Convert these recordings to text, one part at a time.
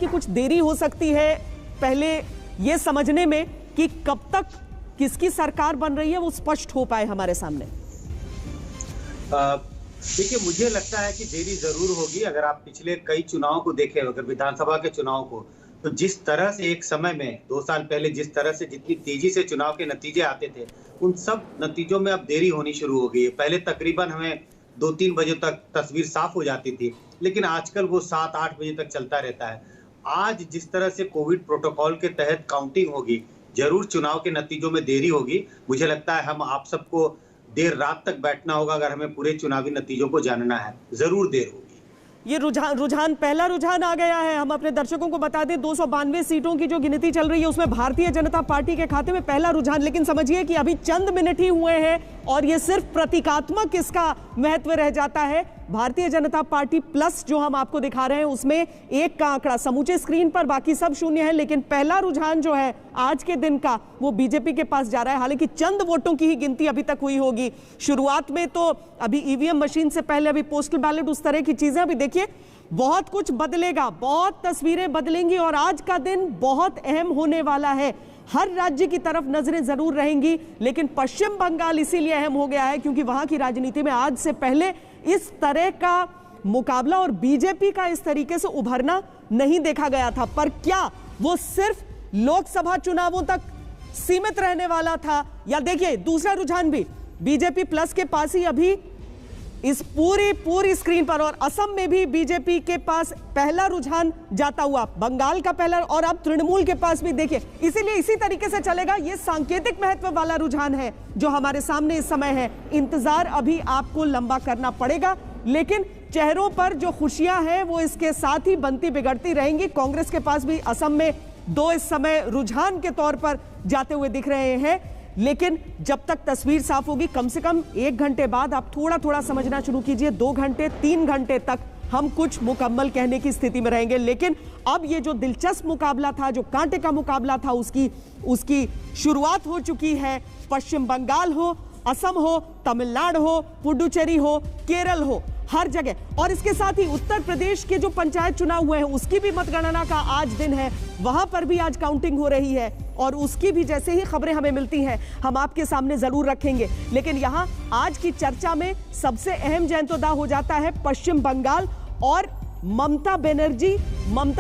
कि कुछ देरी हो सकती है पहले ये समझने में कि कब तक किसकी सरकार बन रही है वो स्पष्ट हो पाए हमारे सामने? देखिए, मुझे लगता है कि देरी जरूर होगी। अगर आप पिछले कई चुनाव को देखें, अगर विधानसभा के चुनाव को, तो जिस तरह से एक समय में 2 साल पहले जिस तरह से जितनी तेजी से चुनाव के नतीजे आते थे, उन सब नतीजों में अब देरी होनी शुरू हो गई है। पहले तकरीबन हमें 2-3 बजे तक तस्वीर साफ हो जाती थी, लेकिन आजकल वो 7-8 बजे तक चलता रहता है। आज जिस तरह से कोविड प्रोटोकॉल के तहत काउंटिंग होगी, जरूर चुनाव के नतीजों में देरी होगी। मुझे लगता है हम आप सबको देर रात तक बैठना होगा अगर हमें पूरे चुनावी नतीजों को जानना है। जरूर देर होगी। ये पहला रुझान आ गया है। हम अपने दर्शकों को बता दें 292 सीटों की जो गिनती चल रही है उसमें भारतीय जनता पार्टी के खाते में पहला रुझान, लेकिन समझिए कि अभी चंद मिनट ही हुए हैं और ये सिर्फ प्रतीकात्मक इसका महत्व रह जाता है। भारतीय जनता पार्टी प्लस जो हम आपको दिखा रहे हैं उसमें 1 का आंकड़ा समूचे स्क्रीन पर, बाकी सब शून्य है, लेकिन पहला रुझान जो है आज के दिन का वो बीजेपी के पास जा रहा है। हालांकि चंद वोटों की ही गिनती अभी तक हुई होगी। शुरुआत में तो अभी ईवीएम मशीन से पहले अभी पोस्टल बैलेट, उस तरह की चीजें। अभी देखिए बहुत कुछ बदलेगा, बहुत तस्वीरें बदलेंगी और आज का दिन बहुत अहम होने वाला है। हर राज्य की तरफ नजरें जरूर रहेंगी, लेकिन पश्चिम बंगाल इसीलिए अहम हो गया है क्योंकि वहां की राजनीति में आज से पहले इस तरह का मुकाबला और बीजेपी का इस तरीके से उभरना नहीं देखा गया था। पर क्या वो सिर्फ लोकसभा चुनावों तक सीमित रहने वाला था? या देखिए दूसरा रुझान भी बीजेपी प्लस के पास ही अभी इस पूरी स्क्रीन पर, और असम में भी बीजेपी के पास पहला रुझान जाता हुआ, बंगाल का पहला, और अब तृणमूल के पास भी देखिए। इसीलिए इसी तरीके से चलेगा। ये सांकेतिक महत्व वाला रुझान है जो हमारे सामने इस समय है। इंतजार अभी आपको लंबा करना पड़ेगा, लेकिन चेहरों पर जो खुशियां हैं वो इसके साथ ही बनती बिगड़ती रहेंगी। कांग्रेस के पास भी असम में 2 इस समय रुझान के तौर पर जाते हुए दिख रहे हैं, लेकिन जब तक तस्वीर साफ होगी, कम से कम 1 घंटे बाद आप थोड़ा थोड़ा समझना शुरू कीजिए। 2 घंटे 3 घंटे तक हम कुछ मुकम्मल कहने की स्थिति में रहेंगे। लेकिन अब ये जो दिलचस्प मुकाबला था, जो कांटे का मुकाबला था, उसकी शुरुआत हो चुकी है। पश्चिम बंगाल हो, असम हो, तमिलनाडु हो, पुडुचेरी हो, केरल हो, हर जगह, और इसके साथ ही उत्तर प्रदेश के जो पंचायत चुनाव हुए हैं उसकी भी मतगणना का आज दिन है। वहां पर भी आज काउंटिंग हो रही है और उसकी भी जैसे ही खबरें हमें मिलती हैं हम आपके सामने जरूर रखेंगे। लेकिन यहां आज की चर्चा में सबसे अहम जैंतोदा हो जाता है पश्चिम बंगाल और ममता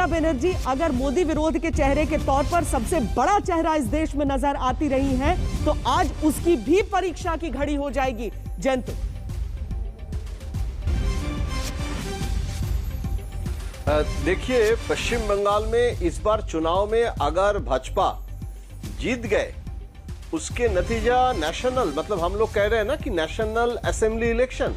बनर्जी अगर मोदी विरोध के चेहरे के तौर पर सबसे बड़ा चेहरा इस देश में नजर आती रही हैं, तो आज उसकी भी परीक्षा की घड़ी हो जाएगी। जयंत, देखिए पश्चिम बंगाल में इस बार चुनाव में अगर भाजपा जीत गए, उसके नतीजा नेशनल, मतलब हम लोग कह रहे हैं ना कि नेशनल असेंबली इलेक्शन,